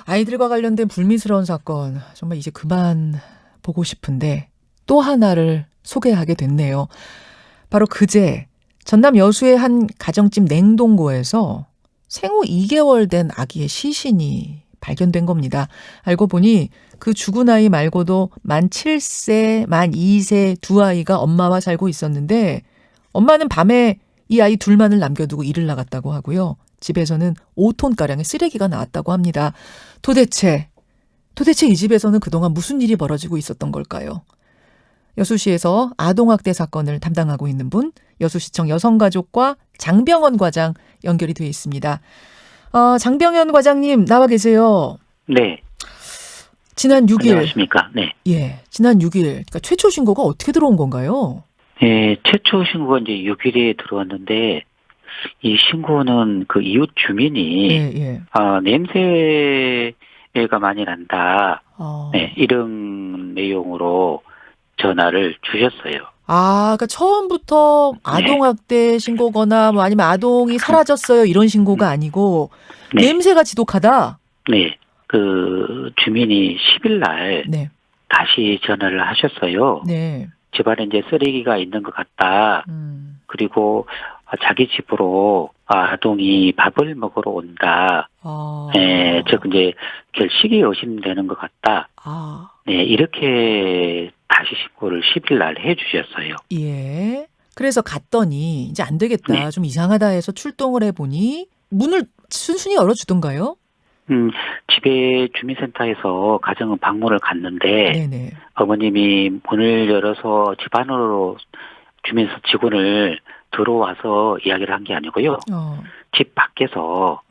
아이들과 관련된 불미스러운 사건, 정말 이제 그만 보고 싶은데 또 하나를 소개하게 됐네요. 바로 그제 전남 여수의 한 가정집 냉동고에서 생후 2개월 된 아기의 시신이 발견된 겁니다. 알고 보니 그 죽은 아이 말고도 만 7세, 만 2세 두 아이가 엄마와 살고 있었는데 엄마는 밤에 이 아이 둘만을 남겨두고 일을 나갔다고 하고요. 집에서는 5톤가량의 쓰레기가 나왔다고 합니다. 도대체 이 집에서는 그동안 무슨 일이 벌어지고 있었던 걸까요? 여수시에서 아동학대 사건을 담당하고 있는 분, 여수시청 여성가족과 장병원 과장 연결이 되어 있습니다. 장병현 과장님 나와 계세요. 네. 지난 6일. 안녕하십니까. 네. 예, 지난 6일. 그러니까 최초 신고가 어떻게 들어온 건가요? 네, 최초 신고가 이제 6일에 들어왔는데, 이 신고는 그 이웃 주민이, 예. 냄새가 많이 난다. 네, 이런 내용으로 전화를 주셨어요. 그러니까 처음부터 아동학대 신고거나 뭐 아니면 아동이 사라졌어요 이런 신고가 아니고 네. 냄새가 지독하다. 네. 그 주민이 10일 날 네. 다시 전화를 하셨어요. 네. 집안에 이제 쓰레기가 있는 것 같다. 그리고 자기 집으로 아동이 밥을 먹으러 온다. 즉 이제 결식이 의심되는 것 같다. 네, 이렇게 다시 신고를 10일 날 해주셨어요. 예. 그래서 갔더니 이제 안 되겠다. 네. 좀 이상하다 해서 출동을 해보니 문을 순순히 열어주던가요? 집에 주민센터에서 가정 방문을 갔는데 네네. 어머님이 문을 열어서 집 안으로 주민센터 직원을 들어와서 이야기를 한 게 아니고요. 집 밖에서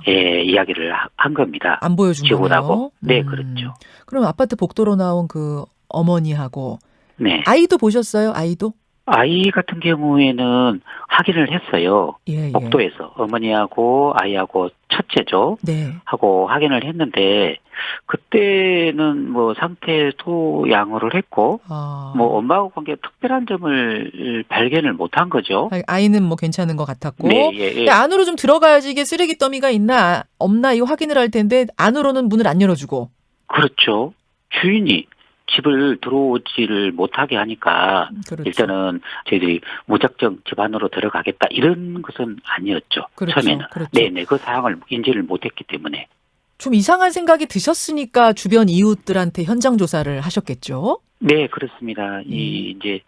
이야기를 한 겁니다. 안 보여준 직원하고. 거네요. 네, 그렇죠. 그럼 아파트 복도로 나온 그 어머니하고 네. 아이도 보셨어요? 아이도? 아이 같은 경우에는 확인을 했어요. 예. 복도에서 어머니하고 아이하고 첫째죠. 네. 하고 확인을 했는데 그때는 뭐 상태 토양호를 했고 뭐 엄마하고 관계 특별한 점을 발견을 못한 거죠. 아이는 뭐 괜찮은 것 같았고. 네, 예. 안으로 좀 들어가야지 이게 쓰레기 더미가 있나 없나 이거 확인을 할 텐데 안으로는 문을 안 열어주고. 그렇죠. 주인이 집을 들어오지를 못하게 하니까 그렇죠. 일단은 저희들이 무작정 집 안으로 들어가겠다 이런 것은 아니었죠. 그렇죠. 처음에는. 그렇죠. 네네. 그 사항을 인지를 못했기 때문에. 좀 이상한 생각이 드셨으니까 주변 이웃들한테 현장 조사를 하셨겠죠? 네, 그렇습니다. 이제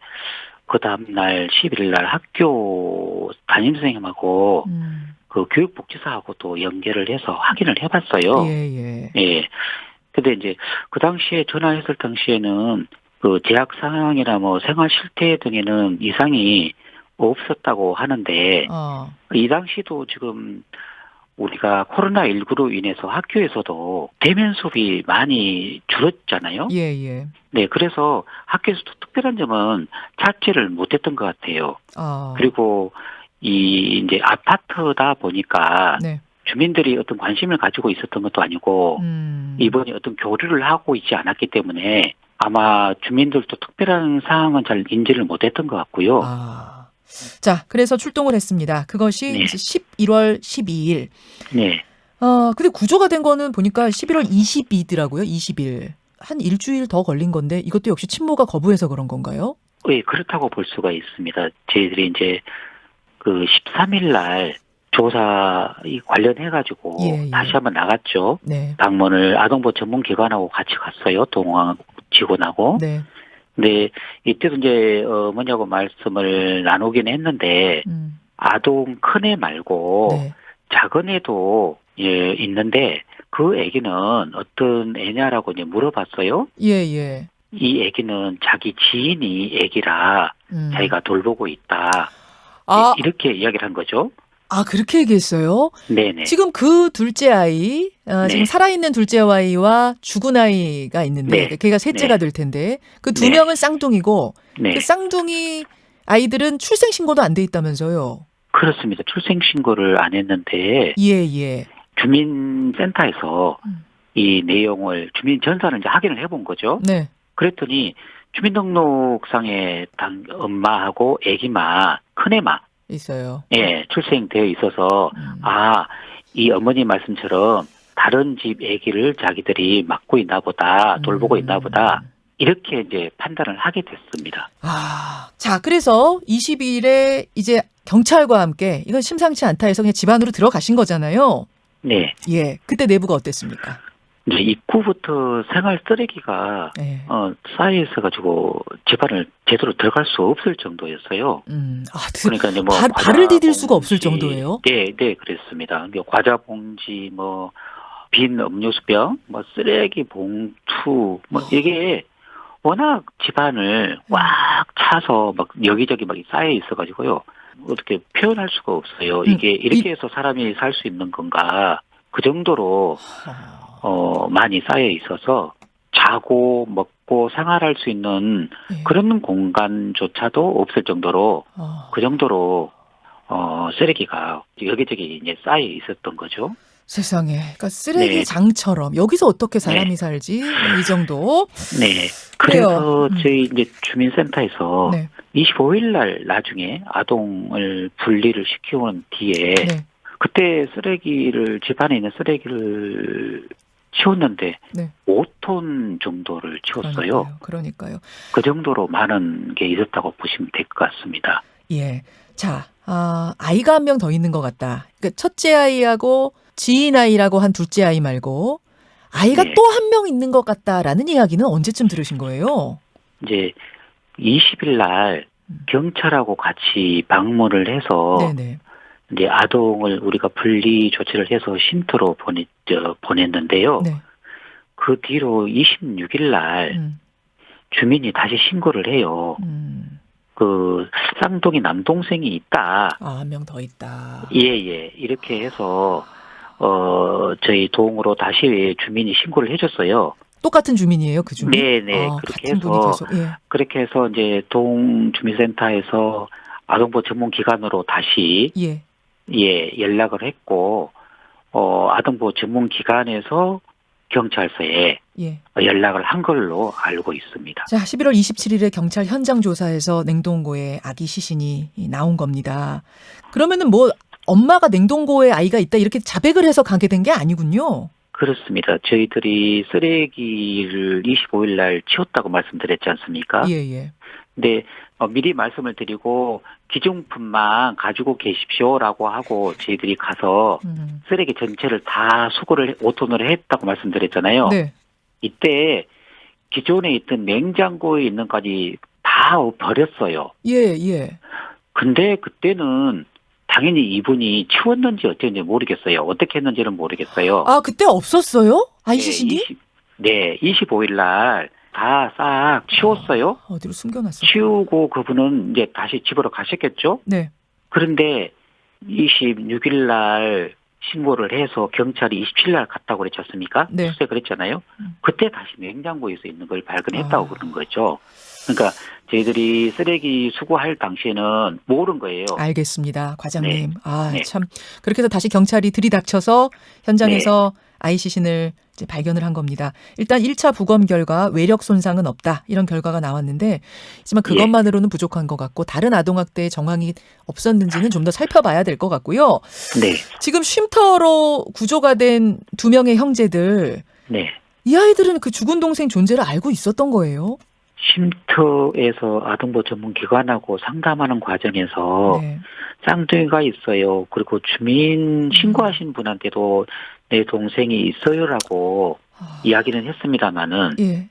그 다음날 11일 날 학교 담임선생님하고 그 교육복지사하고 또 연결을 해서 확인을 해봤어요. 예. 근데 이제 그 당시에 전화했을 당시에는 그 재학 상황이나 뭐 생활 실태 등에는 이상이 없었다고 하는데 이 당시도 지금 우리가 코로나19로 인해서 학교에서도 대면 수업이 많이 줄었잖아요. 예. 네, 그래서 학교에서도 특별한 점은 찾지를 못했던 것 같아요. 그리고 이제 아파트다 보니까 주민들이 어떤 관심을 가지고 있었던 것도 아니고 이번에 어떤 교류를 하고 있지 않았기 때문에 아마 주민들도 특별한 사항은 잘 인지를 못했던 것 같고요. 자, 그래서 출동을 했습니다. 그것이 네. 11월 12일. 네. 근데 구조가 된 거는 보니까 11월 20일이더라고요. 20일. 한 일주일 더 걸린 건데 이것도 역시 친모가 거부해서 그런 건가요? 네, 그렇다고 볼 수가 있습니다. 저희들이 이제 그 13일 날 조사 관련해가지고 다시 한번 나갔죠. 네. 방문을 아동보호 전문기관하고 같이 갔어요. 동호회 직원하고. 네. 근데 이때도 이제 어머니하고 말씀을 나누긴 했는데 아동 큰애 말고 작은 애도 있는데 그 애기는 어떤 애냐라고 이제 물어봤어요. 예. 이 애기는 자기 지인이 애기라 자기가 돌보고 있다. 이렇게 이야기를 한 거죠. 그렇게 얘기했어요? 네네. 지금 그 둘째 아이, 지금 살아있는 둘째 아이와 죽은 아이가 있는데, 걔가 셋째가 될 텐데, 그 두 명은 쌍둥이고, 그 쌍둥이 아이들은 출생신고도 안 돼 있다면서요? 그렇습니다. 출생신고를 안 했는데, 예. 주민센터에서 이 내용을 주민 전산을 이제 확인을 해본 거죠. 네. 그랬더니 주민등록상에 엄마하고 애기만, 큰애만 있어요. 예, 출생되어 있어서 이 어머니 말씀처럼 다른 집 아기를 자기들이 맡고 있나 보다, 돌보고 있나 보다, 이렇게 이제 판단을 하게 됐습니다. 자, 그래서 22일에 이제 경찰과 함께 이건 심상치 않다 해서 그냥 집 안으로 들어가신 거잖아요. 네. 예. 그때 내부가 어땠습니까? 이제 입구부터 생활 쓰레기가 네. 쌓여 있어가지고 집안을 제대로 들어갈 수 없을 정도였어요. 그러니까 이제 뭐 발을 디딜 수가 없을 정도예요. 네, 그랬습니다. 과자 봉지, 뭐 빈 음료수병, 뭐 쓰레기 봉투, 뭐 이게 워낙 집안을 꽉 차서 막 여기저기 막 쌓여 있어가지고요. 어떻게 표현할 수가 없어요. 이게 이렇게 해서 사람이 살 수 있는 건가? 그 정도로 많이 쌓여 있어서 자고 먹고 생활할 수 있는 그런 공간조차도 없을 정도로 그 정도로 쓰레기가 여기저기 이제 쌓여 있었던 거죠. 세상에, 그러니까 쓰레기 장처럼 여기서 어떻게 사람이 살지 이 정도. 네. 그래서 저희 이제 주민센터에서 25일 날 나중에 아동을 분리를 시키고 뒤에 그때 쓰레기를 집 안에 있는 쓰레기를 치웠는데 5톤 정도를 치웠어요. 그러니까요. 그 정도로 많은 게 있었다고 보시면 될 것 같습니다. 예. 자, 아이가 한 명 더 있는 것 같다. 그러니까 첫째 아이하고 지인 아이라고 한 둘째 아이 말고 아이가 또 한 명 있는 것 같다라는 이야기는 언제쯤 들으신 거예요? 이제 20일 날 경찰하고 같이 방문을 해서 이제 아동을 우리가 분리 조치를 해서 쉼터로 보냈는데요. 그 뒤로 26일 날 주민이 다시 신고를 해요. 그 쌍둥이 남동생이 있다. 한 명 더 있다. 예. 이렇게 해서 저희 동으로 다시 주민이 신고를 해줬어요. 똑같은 주민이에요, 그 주민? 네네. 그렇게 해서 이제 동 주민센터에서 아동보호 전문 기관으로 다시 연락을 했고 아동보호 전문 기관에서 경찰서에 연락을 한 걸로 알고 있습니다. 자, 11월 27일에 경찰 현장 조사에서 냉동고에 아기 시신이 나온 겁니다. 그러면은 뭐 엄마가 냉동고에 아이가 있다 이렇게 자백을 해서 가게 된 게 아니군요. 그렇습니다. 저희들이 쓰레기를 25일 날 치웠다고 말씀드렸지 않습니까? 예. 근데 미리 말씀을 드리고 기중품만 가지고 계십시오라고 하고 저희들이 가서 쓰레기 전체를 다 수거를 5톤으로 했다고 말씀드렸잖아요. 네. 이때 기존에 있던 냉장고에 있는 까지 다 버렸어요. 예. 근데 그때는 당연히 이분이 치웠는지 어쩐지 모르겠어요. 어떻게 했는지는 모르겠어요. 그때 없었어요? 아이 시신이? 네, 25일 날 다 싹 치웠어요. 어디로 숨겨놨어? 치우고 그분은 이제 다시 집으로 가셨겠죠? 네. 그런데 26일 날 신고를 해서 경찰이 27일 날 갔다고 그랬지 않습니까? 네. 수색 그랬잖아요. 그때 다시 냉장고에서 있는 걸 발견했다고 그러는 거죠. 그러니까 저희들이 쓰레기 수거할 당시에는 모른 거예요. 알겠습니다. 과장님. 참. 그렇게 해서 다시 경찰이 들이닥쳐서 현장에서 아이 시신을 이제 발견을 한 겁니다. 일단 1차 부검 결과 외력 손상은 없다. 이런 결과가 나왔는데 하지만 그것만으로는 부족한 것 같고 다른 아동학대의 정황이 없었는지는 좀 더 살펴봐야 될 것 같고요. 지금 쉼터로 구조가 된 2명의 형제들. 이 아이들은 그 죽은 동생 존재를 알고 있었던 거예요? 쉼터에서 아동보호 전문 기관하고 상담하는 과정에서 쌍둥이가 있어요. 그리고 주민 신고하신 분한테도 내 동생이 있어요라고 이야기는 했습니다마는 이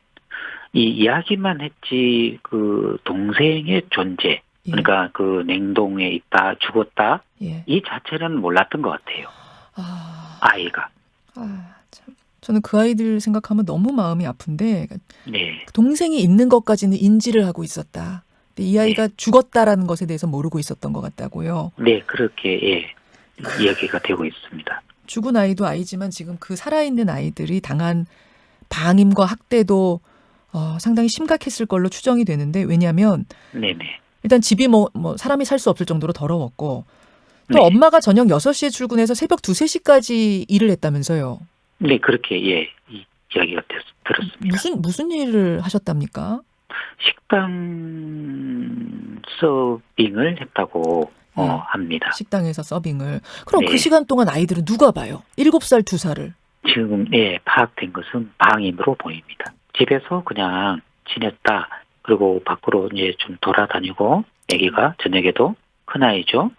이야기만 했지 그 동생의 존재 그러니까 그 냉동에 있다 죽었다 이 자체는 몰랐던 것 같아요. 아이가. 참. 저는 그 아이들 생각하면 너무 마음이 아픈데 동생이 있는 것까지는 인지를 하고 있었다. 근데 이 아이가 죽었다라는 것에 대해서 모르고 있었던 것 같다고요. 네, 그렇게 이야기가 되고 있습니다. 죽은 아이도 아이지만 지금 그 살아있는 아이들이 당한 방임과 학대도 상당히 심각했을 걸로 추정이 되는데 왜냐하면 일단 집이 뭐 사람이 살 수 없을 정도로 더러웠고 또 엄마가 저녁 6시에 출근해서 새벽 2, 3시까지 일을 했다면서요. 네, 그렇게 이야기가 들었습니다. 무슨 일을 하셨답니까? 식당 서빙을 했다고 합니다. 식당에서 서빙을. 그럼 그 시간 동안 아이들은 누가 봐요? 7살, 2살을. 지금 파악된 것은 방임으로 보입니다. 집에서 그냥 지냈다. 그리고 밖으로 이제 좀 돌아다니고 아기가 저녁에도 큰아이죠.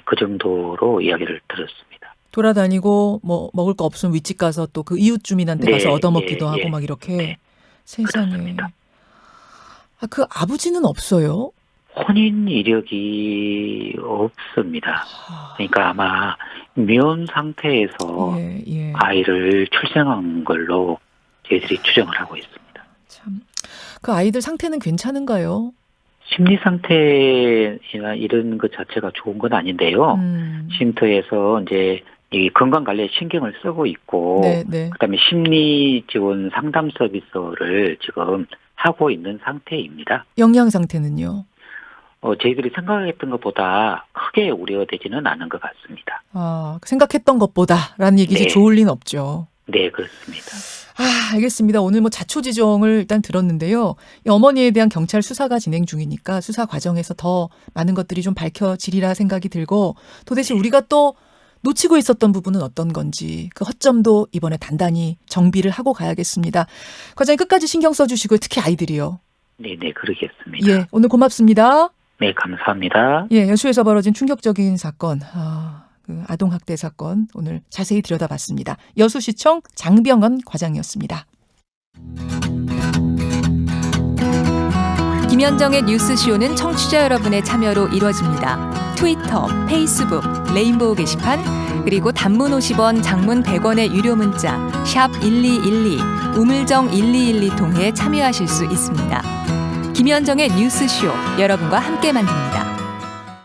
그 정도로 이야기를 들었습니다. 돌아다니고 뭐 먹을 거 없으면 윗집 가서 또 그 이웃 주민한테 가서 얻어먹기도 하고 막 이렇게. 세상에. 그렇습니다. 그 아버지는 없어요? 혼인 이력이 없습니다. 그러니까 아마 미혼 상태에서 아이를 출생한 걸로 저희들이 추정을 하고 있습니다. 참, 그 아이들 상태는 괜찮은가요? 심리 상태나 이런 것 자체가 좋은 건 아닌데요. 쉼터에서 이제 이 건강 관리에 신경을 쓰고 있고, 그다음에 심리 지원 상담 서비스를 지금 하고 있는 상태입니다. 영양 상태는요? 저희들이 생각했던 것보다 크게 우려되지는 않은 것 같습니다. 생각했던 것보다라는 얘기지 좋을 리는 없죠. 네, 그렇습니다. 알겠습니다. 오늘 뭐 자초지종을 일단 들었는데요. 이 어머니에 대한 경찰 수사가 진행 중이니까 수사 과정에서 더 많은 것들이 좀 밝혀지리라 생각이 들고, 도대체 우리가 또 놓치고 있었던 부분은 어떤 건지 그 허점도 이번에 단단히 정비를 하고 가야겠습니다. 과장님 끝까지 신경 써주시고요. 특히 아이들이요. 네, 그러겠습니다. 오늘 고맙습니다. 네, 감사합니다. 여수에서 벌어진 충격적인 사건, 그 아동학대 사건 오늘 자세히 들여다봤습니다. 여수시청 장병헌 과장이었습니다. 김현정의 뉴스쇼는 청취자 여러분의 참여로 이루어집니다. 트위터, 페이스북, 레인보우 게시판, 그리고 단문 50원, 장문 100원의 유료 문자 샵 1212, 우물정 1212 통해 참여하실 수 있습니다. 김현정의 뉴스쇼, 여러분과 함께 만듭니다.